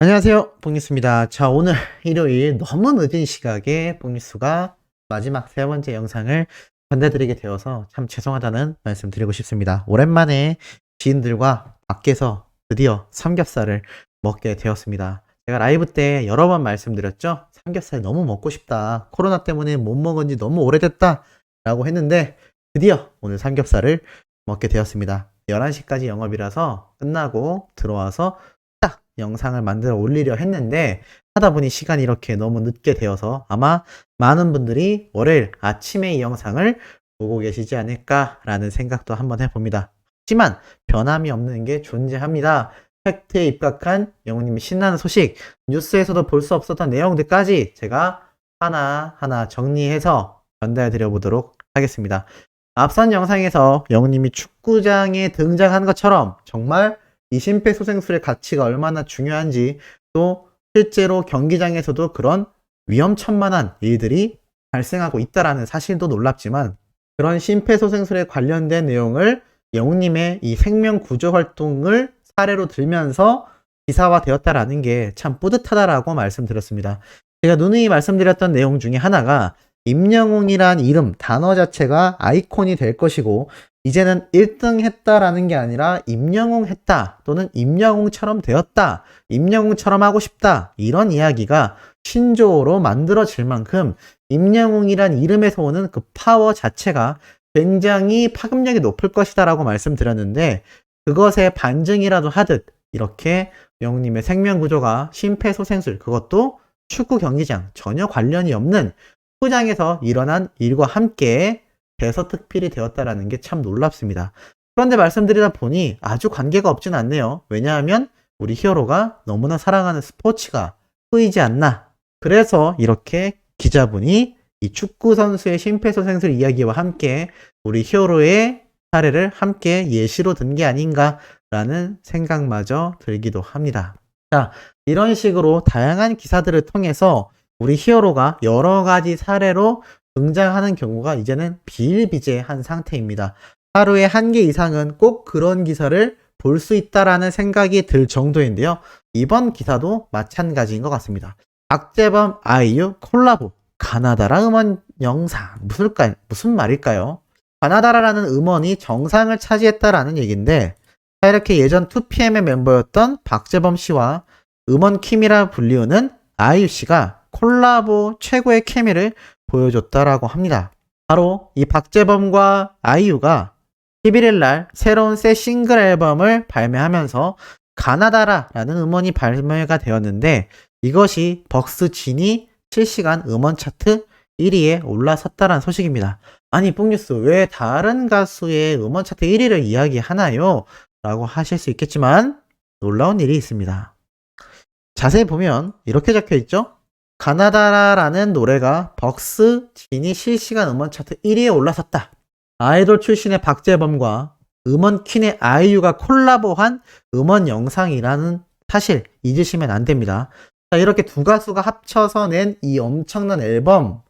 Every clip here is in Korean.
안녕하세요, 뽕뉴스입니다. 자, 오늘 일요일 너무 늦은 시각에 뽕뉴스가 마지막 세 번째 영상을 전달드리게 되어서 참 죄송하다는 말씀 드리고 싶습니다. 오랜만에 지인들과 밖에서 드디어 삼겹살을 먹게 되었습니다. 제가 라이브 때 여러 번 말씀드렸죠? 삼겹살 너무 먹고 싶다. 코로나 때문에 못 먹은 지 너무 오래됐다. 라고 했는데 드디어 오늘 삼겹살을 먹게 되었습니다. 11시까지 영업이라서 끝나고 들어와서 영상을 만들어 올리려 했는데 하다 보니 시간이 이렇게 너무 늦게 되어서 아마 많은 분들이 월요일 아침에 이 영상을 보고 계시지 않을까라는 생각도 한번 해봅니다. 하지만 변함이 없는 게 존재합니다. 팩트에 입각한 영우님이 신나는 소식, 뉴스에서도 볼 수 없었던 내용들까지 제가 하나하나 정리해서 전달해 드려 보도록 하겠습니다. 앞선 영상에서 영우님이 축구장에 등장한 것처럼 정말 이 심폐소생술의 가치가 얼마나 중요한지, 또 실제로 경기장에서도 그런 위험천만한 일들이 발생하고 있다라는 사실도 놀랍지만, 그런 심폐소생술에 관련된 내용을 영웅님의 이 생명구조 활동을 사례로 들면서 기사화되었다라는 게 참 뿌듯하다라고 말씀드렸습니다. 제가 누누이 말씀드렸던 내용 중에 하나가 임영웅이란 이름, 단어 자체가 아이콘이 될 것이고, 이제는 1등 했다라는 게 아니라 임영웅 했다, 또는 임영웅처럼 되었다, 임영웅처럼 하고 싶다, 이런 이야기가 신조어로 만들어질 만큼 임영웅이란 이름에서 오는 그 파워 자체가 굉장히 파급력이 높을 것이다 라고 말씀드렸는데, 그것의 반증이라도 하듯 이렇게 영웅님의 생명구조가 심폐소생술, 그것도 축구 경기장, 전혀 관련이 없는 축구장에서 일어난 일과 함께 대서특필이 되었다라는 게 참 놀랍습니다. 그런데 말씀드리다 보니 아주 관계가 없진 않네요. 왜냐하면 우리 히어로가 너무나 사랑하는 스포츠가 보이지 않나. 그래서 이렇게 기자분이 이 축구 선수의 심폐소생술 이야기와 함께 우리 히어로의 사례를 함께 예시로 든 게 아닌가라는 생각마저 들기도 합니다. 자, 이런 식으로 다양한 기사들을 통해서 우리 히어로가 여러 가지 사례로 등장하는 경우가 이제는 비일비재한 상태입니다. 하루에 1개 이상은 꼭 그런 기사를 볼 수 있다라는 생각이 들 정도인데요. 이번 기사도 마찬가지인 것 같습니다. 박재범, 아이유 콜라보, 가나다라 음원 영상. 무슨 말일까요? 가나다라라는 음원이 정상을 차지했다라는 얘기인데, 이렇게 예전 2PM의 멤버였던 박재범 씨와 음원 킴이라 불리우는 아이유 씨가 콜라보 최고의 케미를 보여줬다라고 합니다. 바로 이 박재범과 아이유가 11일 날 새로운 새 싱글 앨범을 발매하면서 가나다라라는 음원이 발매가 되었는데, 이것이 벅스 진이 실시간 음원 차트 1위에 올라섰다는 소식입니다. 아니 뽕뉴스, 왜 다른 가수의 음원 차트 1위를 이야기하나요? 라고 하실 수 있겠지만 놀라운 일이 있습니다. 자세히 보면 이렇게 적혀있죠? 가나다라라는 노래가 벅스 진이 실시간 음원 차트 1위에 올라섰다. 아이돌 출신의 박재범과 음원 퀸의 아이유가 콜라보한 음원 영상이라는 사실 잊으시면 안 됩니다. 자, 이렇게 두 가수가 합쳐서 낸 이 엄청난 앨범,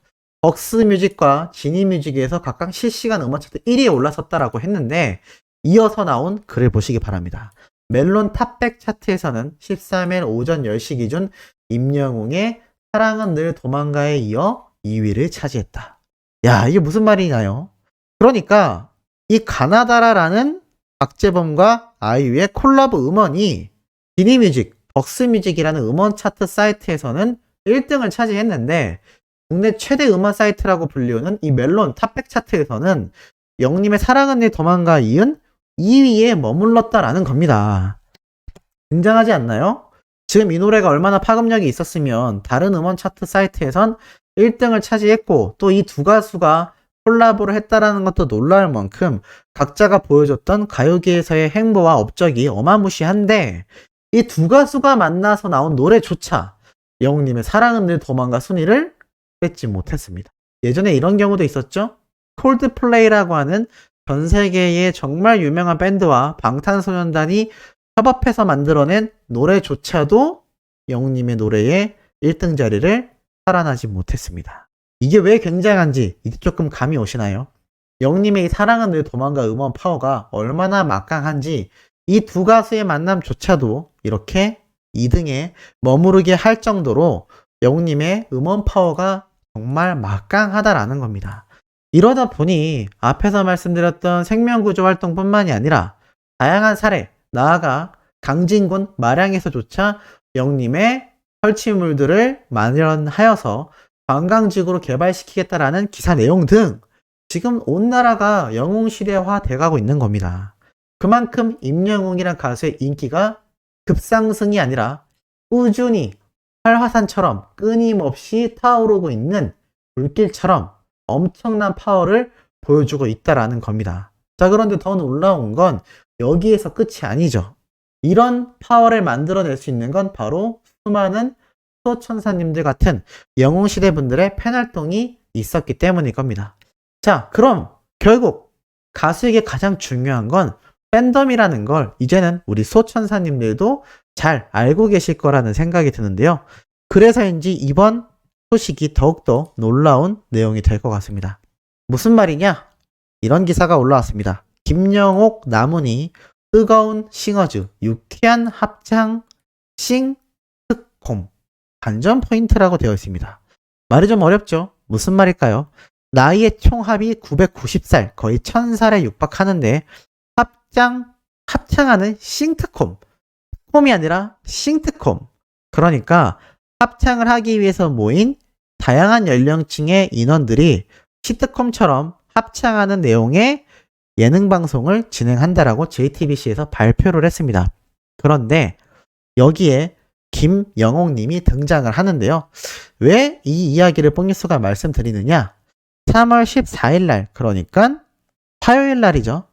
벅스 뮤직과 지니 뮤직에서 각각 실시간 음원 차트 1위에 올라섰다라고 했는데, 이어서 나온 글을 보시기 바랍니다. 멜론 탑백 차트에서는 13일 오전 10시 기준 임영웅의 사랑은 늘 도망가에 이어 2위를 차지했다. 야, 이게 무슨 말이냐요? 그러니까 이 가나다라라는 박재범과 아이유의 콜라보 음원이 지니뮤직, 벅스뮤직이라는 음원 차트 사이트에서는 1등을 차지했는데, 국내 최대 음원 사이트라고 불리우는 이 멜론 탑백 차트에서는 영님의 사랑은 늘 도망가 이은 2위에 머물렀다라는 겁니다. 굉장하지 않나요? 지금 이 노래가 얼마나 파급력이 있었으면 다른 음원 차트 사이트에선 1등을 차지했고, 또 이 두 가수가 콜라보를 했다라는 것도 놀라울 만큼 각자가 보여줬던 가요계에서의 행보와 업적이 어마무시한데, 이 두 가수가 만나서 나온 노래조차 영웅님의 사랑은 늘 도망가 순위를 뺏지 못했습니다. 예전에 이런 경우도 있었죠? 콜드플레이라고 하는 전 세계의 정말 유명한 밴드와 방탄소년단이 협업해서 만들어낸 노래조차도 영웅님의 노래의 1등 자리를 살아나지 못했습니다. 이게 왜 굉장한지 이제 조금 감이 오시나요? 영웅님의 이 사랑은 늘 도망가 음원 파워가 얼마나 막강한지 이 두 가수의 만남조차도 이렇게 2등에 머무르게 할 정도로 영웅님의 음원 파워가 정말 막강하다라는 겁니다. 이러다 보니 앞에서 말씀드렸던 생명구조 활동뿐만이 아니라 다양한 사례, 나아가 강진군 마량에서조차 영웅님의 설치물들을 마련하여서 관광지구로 개발시키겠다라는 기사 내용 등 지금 온 나라가 영웅시대화 돼가고 있는 겁니다. 그만큼 임영웅이란 가수의 인기가 급상승이 아니라 꾸준히 활화산처럼 끊임없이 타오르고 있는 불길처럼 엄청난 파워를 보여주고 있다라는 겁니다. 자, 그런데 더 놀라운 건 여기에서 끝이 아니죠. 이런 파워를 만들어낼 수 있는 건 바로 수많은 수호천사님들 같은 영웅시대 분들의 팬활동이 있었기 때문일 겁니다. 자, 그럼 결국 가수에게 가장 중요한 건 팬덤이라는 걸 이제는 우리 수호천사님들도 잘 알고 계실 거라는 생각이 드는데요. 그래서인지 이번 소식이 더욱더 놀라운 내용이 될 것 같습니다. 무슨 말이냐? 이런 기사가 올라왔습니다. 김영옥, 나문희, 뜨거운 싱어즈, 유쾌한 합창, 싱특콤 반전 포인트라고 되어 있습니다. 말이 좀 어렵죠? 무슨 말일까요? 나이의 총합이 990살, 거의 1000살에 육박하는데 합창하는 싱특콤, 콤이 아니라 싱특콤. 그러니까 합창을 하기 위해서 모인 다양한 연령층의 인원들이 시트콤처럼 합창하는 내용의 예능방송을 진행한다라고 JTBC에서 발표를 했습니다. 그런데 여기에 김영옥님이 등장을 하는데요. 왜 이 이야기를 뽕뉴스가 말씀드리느냐? 3월 14일 날, 그러니까 화요일 날이죠.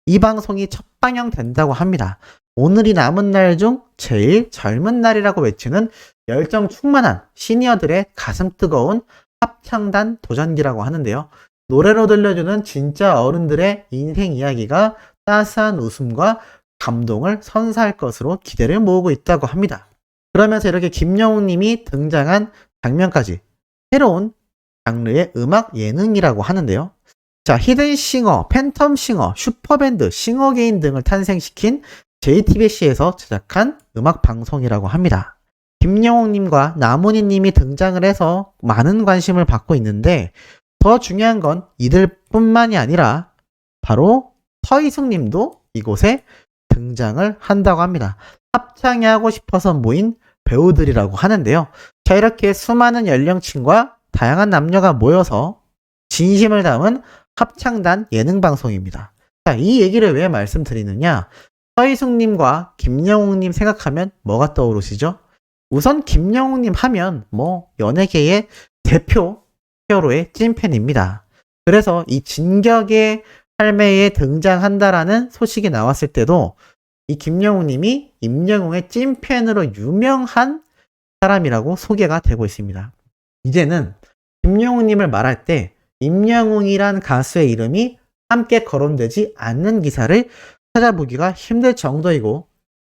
이 방송이 첫 방영된다고 합니다. 오늘이 남은 날 중 제일 젊은 날이라고 외치는 열정 충만한 시니어들의 가슴 뜨거운 합창단 도전기라고 하는데요. 노래로 들려주는 진짜 어른들의 인생 이야기가 따스한 웃음과 감동을 선사할 것으로 기대를 모으고 있다고 합니다. 그러면서 이렇게 김영웅님이 등장한 장면까지 새로운 장르의 음악 예능이라고 하는데요. 자, 히든싱어, 팬텀싱어, 슈퍼밴드, 싱어게인 등을 탄생시킨 JTBC에서 제작한 음악 방송이라고 합니다. 김영옥님과 나문희님이 등장을 해서 많은 관심을 받고 있는데 더 중요한 건 이들뿐만이 아니라 바로 서희숙님도 이곳에 등장을 한다고 합니다. 합창이 하고 싶어서 모인 배우들이라고 하는데요. 자, 이렇게 수많은 연령층과 다양한 남녀가 모여서 진심을 담은 합창단 예능방송입니다. 자, 이 얘기를 왜 말씀드리느냐? 서희숙님과 김영웅님 생각하면 뭐가 떠오르시죠? 우선 김영웅님 하면 연예계의 대표 히어로의 찐팬입니다. 그래서 이 진격의 할매에 등장한다라는 소식이 나왔을 때도 이 김영웅님이 임영웅의 찐팬으로 유명한 사람이라고 소개가 되고 있습니다. 이제는 김영웅님을 말할 때 임영웅이란 가수의 이름이 함께 거론되지 않는 기사를 찾아보기가 힘들 정도이고,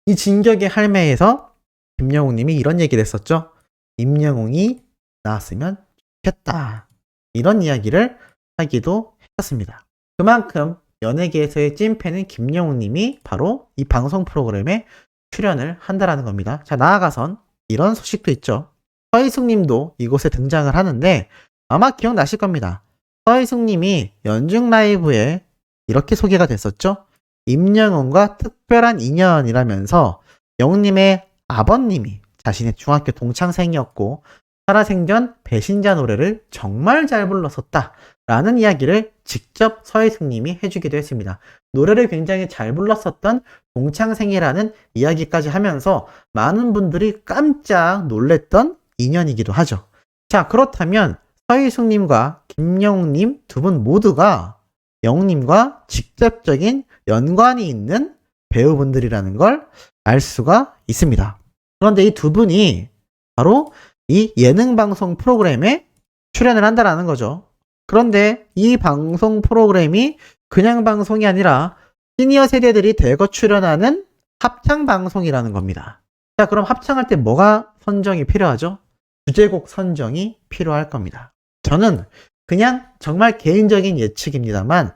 이 진격의 할매에서 김영웅님이 이런 얘기를 했었죠. 임영웅이 나왔으면 좋겠다. 이런 이야기를 하기도 했었습니다. 그만큼 연예계에서의 찐팬인 김영웅님이 바로 이 방송 프로그램에 출연을 한다라는 겁니다. 자, 나아가선 이런 소식도 있죠. 서희숙님도 이곳에 등장을 하는데 아마 기억나실 겁니다. 서희숙님이 연중 라이브에 이렇게 소개가 됐었죠. 임영웅과 특별한 인연이라면서 영웅님의 아버님이 자신의 중학교 동창생이었고 살아생전 배신자 노래를 정말 잘 불렀었다 라는 이야기를 직접 서희숙님이 해주기도 했습니다. 노래를 굉장히 잘 불렀었던 동창생이라는 이야기까지 하면서 많은 분들이 깜짝 놀랬던 인연이기도 하죠. 자, 그렇다면 서희숙님과 김영웅님 두 분 모두가 영웅님과 직접적인 연관이 있는 배우분들이라는 걸 알 수가 있습니다. 그런데 이 두 분이 바로 이 예능방송 프로그램에 출연을 한다라는 거죠. 그런데 이 방송 프로그램이 그냥 방송이 아니라 시니어 세대들이 대거 출연하는 합창방송이라는 겁니다. 자, 그럼 합창할 때 뭐가 선정이 필요하죠? 주제곡 선정이 필요할 겁니다. 저는 그냥 정말 개인적인 예측입니다만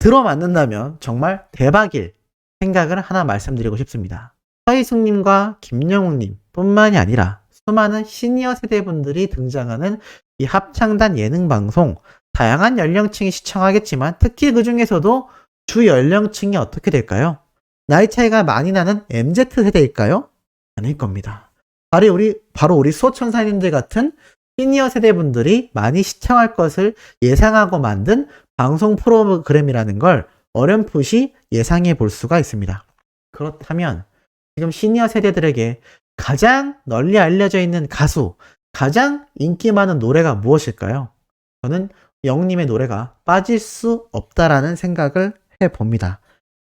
들어맞는다면 정말 대박일 생각을 하나 말씀드리고 싶습니다. 서희숙님과 김영웅님 뿐만이 아니라 수많은 시니어 세대분들이 등장하는 이 합창단 예능 방송, 다양한 연령층이 시청하겠지만 특히 그 중에서도 주 연령층이 어떻게 될까요? 나이 차이가 많이 나는 MZ 세대일까요? 아닐 겁니다. 바로 우리 수호천사님들 같은 시니어 세대분들이 많이 시청할 것을 예상하고 만든 방송 프로그램이라는 걸 어렴풋이 예상해 볼 수가 있습니다. 그렇다면 지금 시니어 세대들에게 가장 널리 알려져 있는 가수, 가장 인기 많은 노래가 무엇일까요? 저는 영님의 노래가 빠질 수 없다라는 생각을 해봅니다.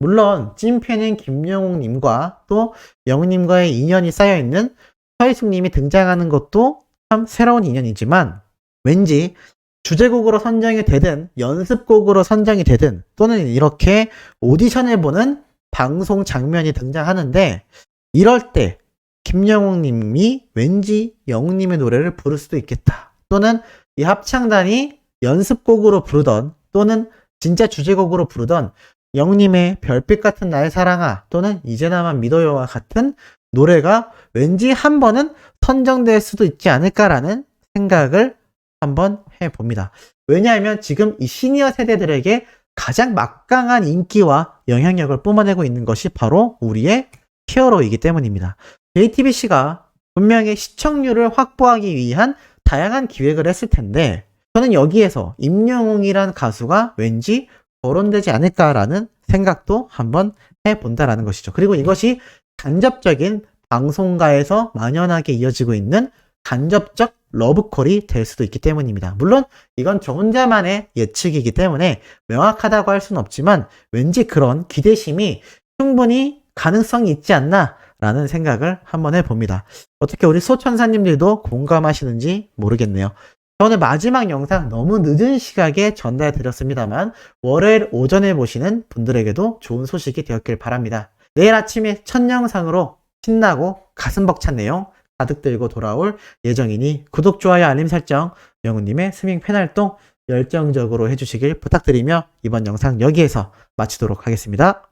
물론 찐팬인 김영웅님과 또 영웅님과의 인연이 쌓여있는 서희숙님이 등장하는 것도 참 새로운 인연이지만 왠지 주제곡으로 선정이 되든 연습곡으로 선정이 되든 또는 이렇게 오디션을 보는 방송 장면이 등장하는데 이럴 때 김영웅님이 왠지 영웅님의 노래를 부를 수도 있겠다. 또는 이 합창단이 연습곡으로 부르던 또는 진짜 주제곡으로 부르던 영웅님의 별빛 같은 나의 사랑아 또는 이제 나만 믿어요와 같은 노래가 왠지 한 번은 선정될 수도 있지 않을까라는 생각을 한번 해봅니다. 왜냐하면 지금 이 시니어 세대들에게 가장 막강한 인기와 영향력을 뿜어내고 있는 것이 바로 우리의 히어로이기 때문입니다. JTBC가 분명히 시청률을 확보하기 위한 다양한 기획을 했을 텐데 저는 여기에서 임영웅이란 가수가 왠지 거론되지 않을까라는 생각도 한번 해본다라는 것이죠. 그리고 이것이 간접적인 방송가에서 만연하게 이어지고 있는 간접적 러브콜이 될 수도 있기 때문입니다. 물론 이건 저 혼자만의 예측이기 때문에 명확하다고 할 수는 없지만 왠지 그런 기대심이 충분히 가능성이 있지 않나 라는 생각을 한번 해봅니다. 어떻게 우리 소천사님들도 공감하시는지 모르겠네요. 저는 마지막 영상 너무 늦은 시각에 전달해 드렸습니다만 월요일 오전에 보시는 분들에게도 좋은 소식이 되었길 바랍니다. 내일 아침에 첫 영상으로 신나고 가슴 벅찬 내용 가득 들고 돌아올 예정이니 구독, 좋아요, 알림 설정, 영우님의 스밍 팬 활동 열정적으로 해주시길 부탁드리며 이번 영상 여기에서 마치도록 하겠습니다.